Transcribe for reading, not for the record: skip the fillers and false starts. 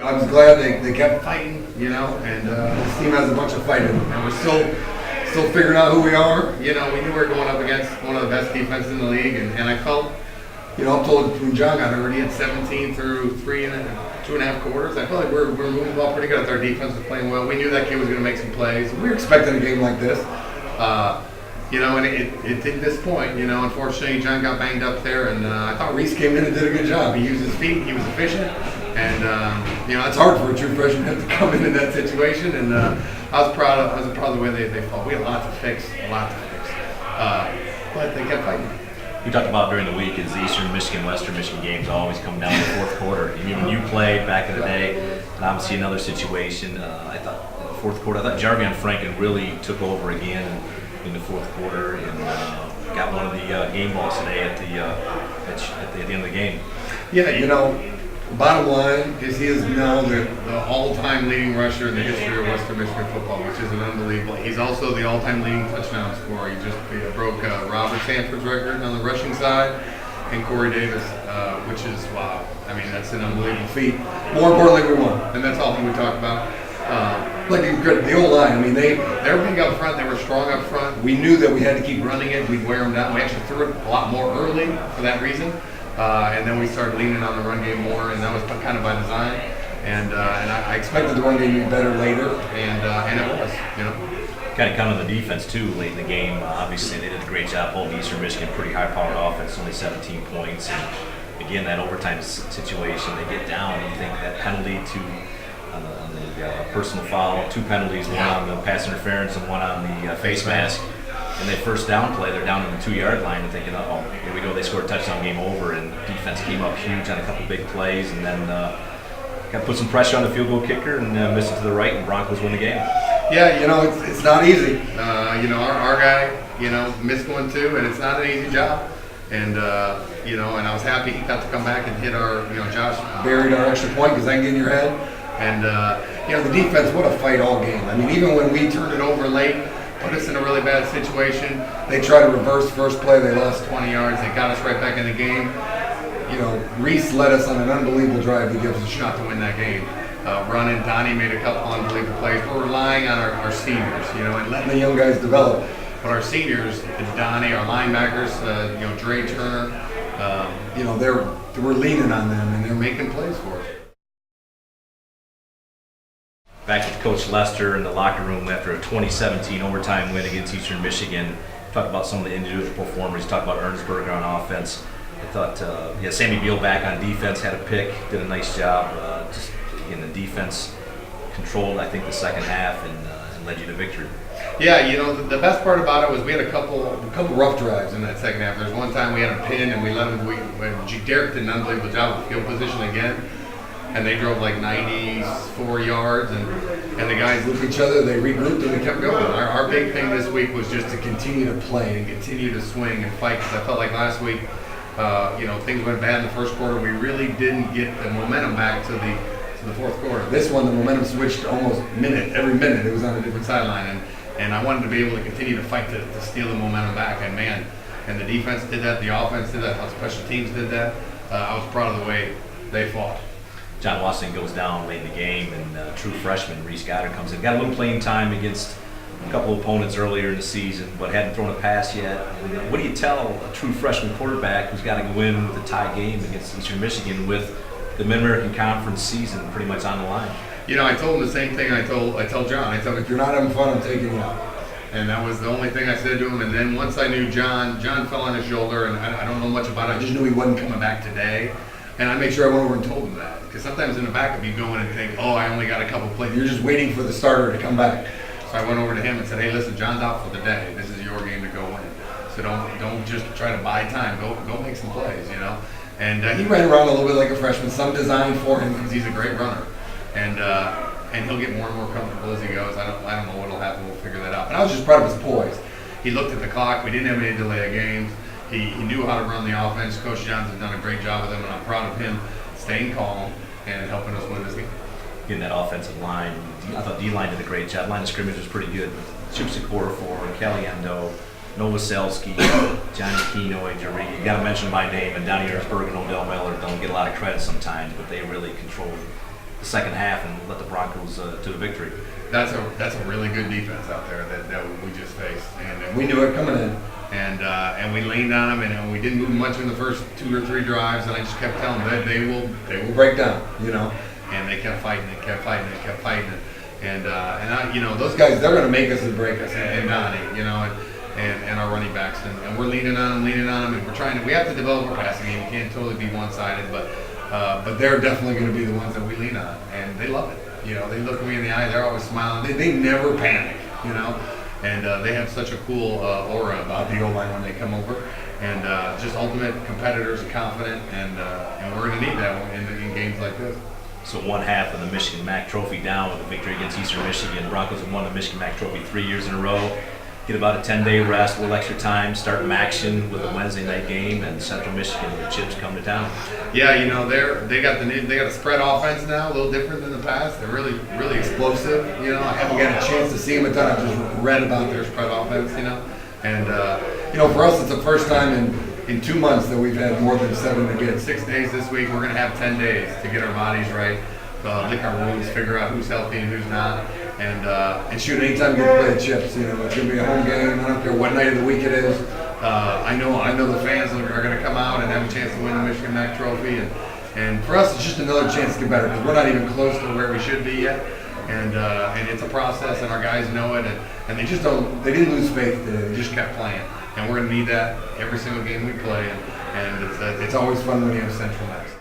I was glad they kept fighting, and this team has a bunch of fighting, and we're still figuring out who we are. We knew we were going up against one of the best defenses in the league, and I felt, up till when John got hurt, he had 17 through 2.5 quarters. I felt like we're moving the ball pretty good. Our defense was playing well. We knew that kid was going to make some plays. We were expecting a game like this. And it didn't disappoint. Unfortunately, John got banged up there, and I thought Reese came in and did a good job. He used his feet. He was efficient, and it's hard for a true freshman to come in that situation. And I was proud of the way they fought. We had a lot to fix, but they kept fighting. We talked about during the week is the Eastern Michigan, Western Michigan games always come down to the fourth quarter. And when you played back in the day, and obviously another situation, I thought in the fourth quarter, I thought Jarvion Franken really took over again in the fourth quarter and got one of the game balls today at the end of the game. Yeah, bottom line is he is now the all-time leading rusher in the history of Western Michigan football, which is an unbelievable. He's also the all-time leading touchdown scorer. He just broke Robert Sanford's record on the rushing side, and Corey Davis, which is, wow. I mean, that's an unbelievable feat. More importantly, we won, and that's all we talk about. The old line, I mean, they were big up front. They were strong up front. We knew that we had to keep running it. We'd wear them down. We actually threw it a lot more early for that reason. And then we started leaning on the run game more, and that was kind of by design. And I expected the run game to be better later, and it was, Kind of coming to the defense too late in the game. Obviously, they did a great job holding Eastern Michigan, pretty high-powered offense, only 17 points. And again, that overtime situation, they get down. You think that penalty on the personal foul, 2 penalties, one on the pass interference and one on the face mask. And they first down play, they're down on the 2-yard line and thinking, oh, here we go, they scored a touchdown, game over, and defense came up huge on a couple big plays, and then got to put some pressure on the field goal kicker and missed it to the right, and Broncos win the game. Yeah, it's not easy. Our guy, missed one too, and it's not an easy job. And, and I was happy he got to come back and hit our, Josh buried our extra point because that can get in your head. And, the defense, what a fight all game. I mean, even when we turned it over late, put us in a really bad situation. They tried to reverse first play. They lost 20 yards. They got us right back in the game. Reese led us on an unbelievable drive to give us a shot to win that game. Running, Donnie made a couple unbelievable plays. We're relying on our seniors, and letting the young guys develop. But our seniors, Donnie, our linebackers, Dre Turner, we're leaning on them, and they're making plays for us. Back with Coach Lester in the locker room after a 2017 overtime win against Eastern Michigan. Talked about some of the individual performers. Talked about Ernsberger on offense. I thought, Sammy Beal back on defense, had a pick, did a nice job. The defense controlled, I think, the second half and led you to victory. Yeah, the best part about it was we had a couple rough drives in that second half. There's one time we had a pin and we let him. Derek did an unbelievable job of field position again. And they drove like 94 yards, and the guys looked at each other, they regrouped, and we kept going. Our big thing this week was just to continue to play and continue to swing and fight, because I felt like last week, things went bad in the first quarter. We really didn't get the momentum back to the fourth quarter. This one, the momentum switched almost every minute. It was on a different sideline, and I wanted to be able to continue to fight to steal the momentum back. And man, and the defense did that, the offense did that, the special teams did that. I was proud of the way they fought. John Washington goes down late in the game, and true freshman Reese Goddard comes in. Got a little playing time against a couple of opponents earlier in the season, but hadn't thrown a pass yet. And, what do you tell a true freshman quarterback who's got to go in with a tie game against Eastern Michigan with the Mid-American Conference season pretty much on the line? I told him the same thing I told John. I told him, if you're not having fun, I'm taking you out. And that was the only thing I said to him. And then once I knew John fell on his shoulder, and I don't know much about it. I just knew he wasn't coming back today. And I made sure I went over and told him that. Because sometimes in the back of you go in and think, oh, I only got a couple plays. You're just waiting for the starter to come back. So I went over to him and said, hey, listen, John's out for the day. This is your game to go win. So don't just try to buy time. Go make some plays, And he ran around a little bit like a freshman. Some designed for him because he's a great runner. And he'll get more and more comfortable as he goes. I don't know what'll happen. We'll figure that out. But I was just proud of his poise. He looked at the clock. We didn't have any delay of games. He knew how to run the offense. Coach Johnson's done a great job with him, and I'm proud of him staying calm and helping us win this game. In that offensive line, I thought D-line did a great job. Line of scrimmage was pretty good. Chip Sikora for Caliendo, Novoselsky, Johnny Kenoy, Jerry. You got to mention my name, and Donnie Ernsberg and Odell Miller don't get a lot of credit sometimes, but they really controlled the second half and let the Broncos to the victory. That's a really good defense out there that we just faced, and we knew it coming in, and we leaned on them, and we didn't move much in the first 2 or 3 drives, and I just kept telling them that they will break down, and they kept fighting it, and those guys, they're going to make us and break us, and Donnie, and our running backs, and we're leaning on them, and we have to develop our passing game. We can't totally be one-sided, but they're definitely going to be the ones that we lean on, and they love it. They look at me in the eye. They're always smiling. They never panic. And they have such a cool aura about the O-line when they come over, and just ultimate competitors, confident, and we're going to need that in games like this. So one half of the Michigan MAC Trophy down with a victory against Eastern Michigan. Broncos have won the Michigan MAC Trophy 3 years in a row. Get about a 10-day rest, a little extra time, start action with a Wednesday night game, and Central Michigan, the Chips come to town. Yeah, they got a spread offense now, a little different than the past. They're really explosive. I haven't got a chance to see them a ton. I've just read about their spread offense. And for us, it's the first time in 2 months that we've had more than 7 to get. 6 days this week. We're going to have 10 days to get our bodies right, lick our wounds, figure out who's healthy and who's not. And shoot, anytime you play the Chips, it's going to be a home game. I don't care what night of the week it is. I know the fans are going to come out and have a chance to win the Michigan MAC Trophy. And for us, it's just another chance to get better because we're not even close to where we should be yet. And it's a process, and our guys know it. And they didn't lose faith today. They just kept playing. And we're going to need that every single game we play. And it's always fun when you have Central next.